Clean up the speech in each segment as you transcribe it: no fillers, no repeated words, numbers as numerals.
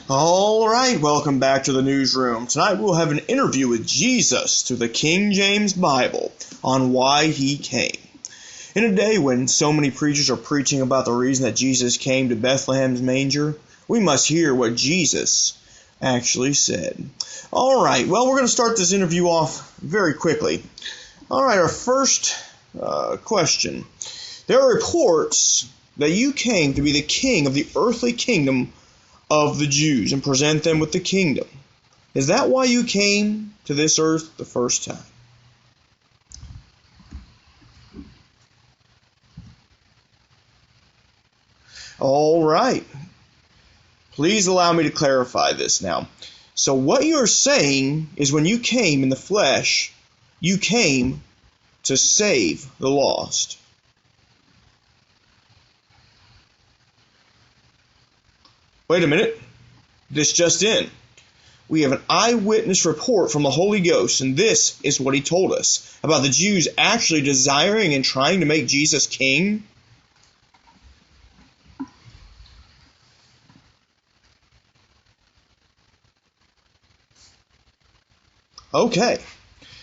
All right, welcome back to the newsroom. Tonight we'll have an interview with Jesus through the King James Bible on why he came. In a day when so many preachers are preaching about the reason that Jesus came to Bethlehem's manger, we must hear what Jesus actually said. All right, well, we're going to start this interview off very quickly. All right, our first question. There are reports that you came to be the king of the earthly kingdom of the Jews and present them with the kingdom. Is that why you came to this earth the first time? All right. Please allow me to clarify this now. So what you're saying is when you came in the flesh, you came to save the lost. Wait a minute. This just in. We have an eyewitness report from the Holy Ghost, and this is what he told us about the Jews actually desiring and trying to make Jesus king. Okay.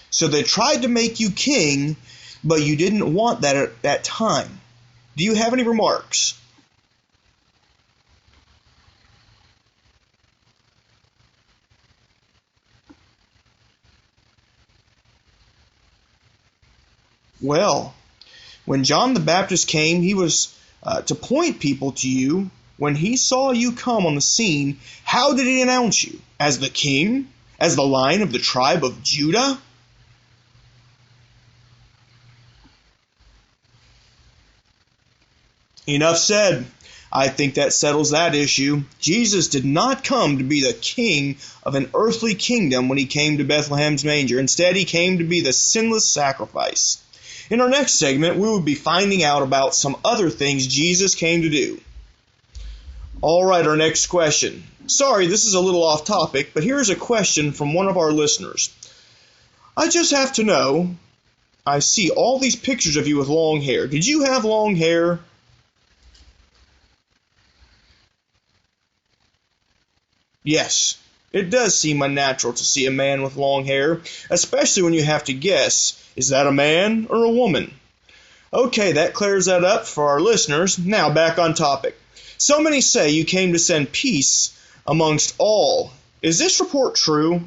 So they tried to make you king, but you didn't want that at that time. Do you have any remarks? Well, when John the Baptist came, he was to point people to you. When he saw you come on the scene, how did he announce you? As the king? As the Lion of the tribe of Judah? Enough said. I think that settles that issue. Jesus did not come to be the king of an earthly kingdom when he came to Bethlehem's manger. Instead, he came to be the sinless sacrifice. In our next segment, we will be finding out about some other things Jesus came to do. All right, our next question. Sorry, this is a little off topic, but here's a question from one of our listeners. I just have to know, I see all these pictures of you with long hair. Did you have long hair? Yes, it does seem unnatural to see a man with long hair, especially when you have to guess, is that a man or a woman? Okay, that clears that up for our listeners. Now back on topic. So many say you came to send peace amongst all. Is this report true?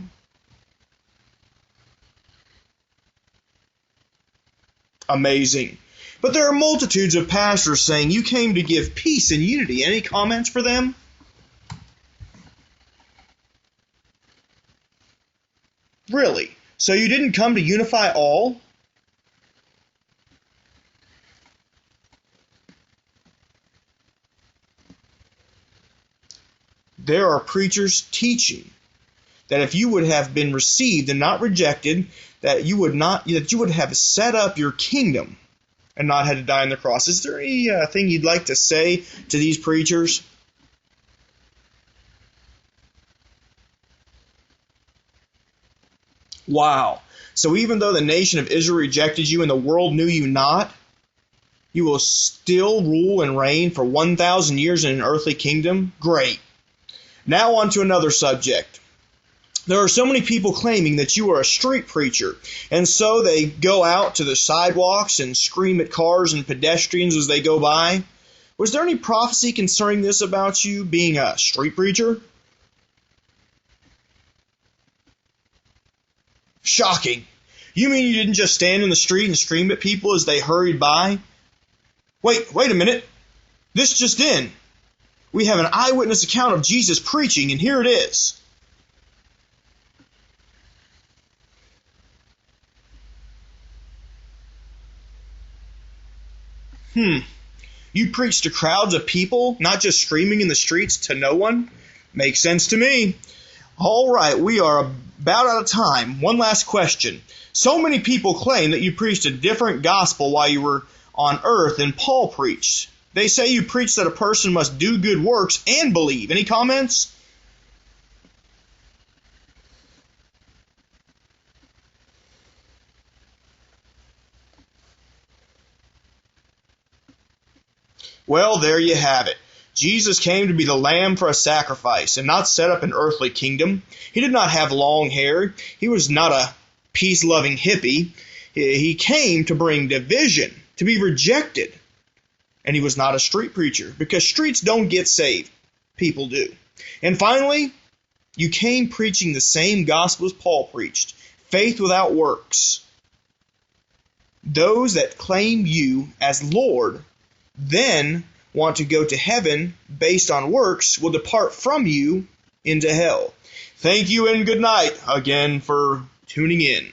Amazing. But there are multitudes of pastors saying you came to give peace and unity. Any comments for them? Really? So you didn't come to unify all? There are preachers teaching that if you would have been received and not rejected, that you would have set up your kingdom and not had to die on the cross. Is there anything you'd like to say to these preachers? Wow. So even though the nation of Israel rejected you and the world knew you not, you will still rule and reign for 1,000 years in an earthly kingdom? Great. Now on to another subject. There are so many people claiming that you are a street preacher, and so they go out to the sidewalks and scream at cars and pedestrians as they go by. Was there any prophecy concerning this about you being a street preacher? Shocking. You mean you didn't just stand in the street and scream at people as they hurried by? Wait a minute. This just in. We have an eyewitness account of Jesus preaching, and here it is. You preach to crowds of people, not just screaming in the streets to no one? Makes sense to me. All right, we are about out of time. One last question. So many people claim that you preached a different gospel while you were on earth than Paul preached. They say you preach that a person must do good works and believe. Any comments? Well, there you have it. Jesus came to be the lamb for a sacrifice and not set up an earthly kingdom. He did not have long hair. He was not a peace-loving hippie. He came to bring division, to be rejected. And he was not a street preacher, because streets don't get saved. People do. And finally, you came preaching the same gospel as Paul preached, faith without works. Those that claim you as Lord then want to go to heaven based on works will depart from you into hell. Thank you and good night again for tuning in.